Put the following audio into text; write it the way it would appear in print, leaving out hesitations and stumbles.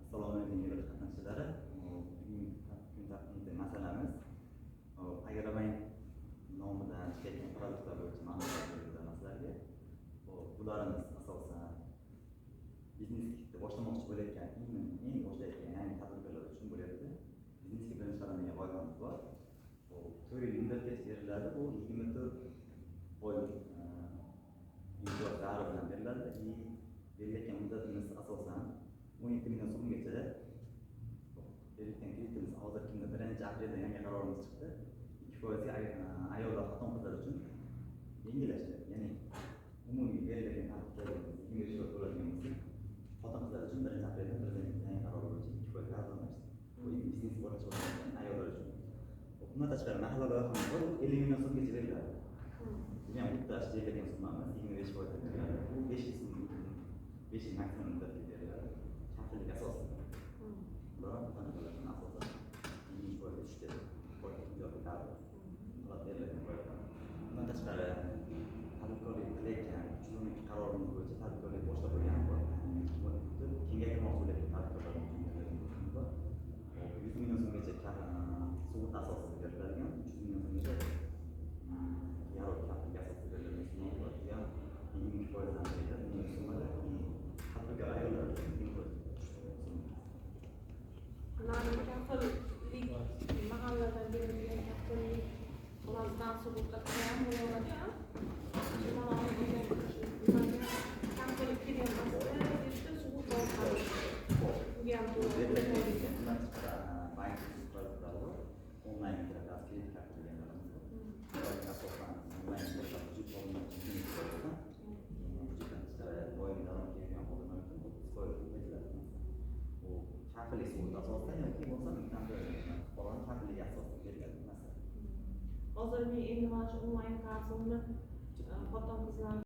Assalomu alaykum yig'ilish qatnashchilari. Bugungi kun tartibidagi masalamiz Agrobank nomidan chiqayotgan produktlar bo'yicha ma'lumot beradigan sizlarga. Bularimiz asosan biznesga boshlamoqchi bo'layotgan eng boshlayotgan yangi tadbirkorlar uchun bo'lyapti. Biznesga birinchi qadamga loyihamiz bor. 4 yil muddatgacha beriladi. Bu 24 oy imtiyoz davri bilan beriladi. Berilgan muddatimiz asosan 12 million so'mgacha berilgan kreditimiz hozirgi kunda 1-aprelda yangi qarorimiz chiqdi. 2% ayollar xotin-qizlar uchun yengillashtirildi. Ya'ni umumiy berilgan tartiblarimiz 25 bo'ladigan bo'lsa, xotin-qizlar uchun 1-aprelda prezident yangi qaror bo'yicha 2% arzonlashdi. Bu biznes boshlayotgan ayollar uchun. Bundan tashqari mahalla loyihamiz bor, 50 million so'mgacha beriladi. Bu ham bitta chekadigan summamiz 25% beriladi. Bu 5 yil 5 yil maksimum muddatga beriladi. Haftalik asosida. Bular xotin-qizlarga asosan 20% tushdi. Bundan tashqari tadbirkorlik qilayotgan 312 qarorimiz bo'yicha tadbirkorlik boshlab qo'ygan bor. Kengaytirmoqchi bo'layotgan tadbirkorlar uchun bor. 100 million so'mgacha sug'urta asosida beriladigan, 300 million so'mgacha yarog' kapitalik asosida beriladigan summa bor. Bu ham 22% dan beriladi. Bu summada tadbirkor ayollar uchun mahalladan berilgan kaftalik ulardan sug'urta qilgan bo'ladi. Kaftalik kelganmasda sug'urta oladi. Bu ham bank produktlar bor. Onlayn kredit karta deganlarimiz bor. Ularga asosan onlayn boshqa hujjat olmoqchi bo'lsa, doimiy davom etgan xodimlar uchun beriladi. Bu kaftalik sug'urta asosida yoki bo'lmasa fuqaroning kafilligi asosida beriladi. hozir men endi mana shu onlayn qarzimni xotin-qizlar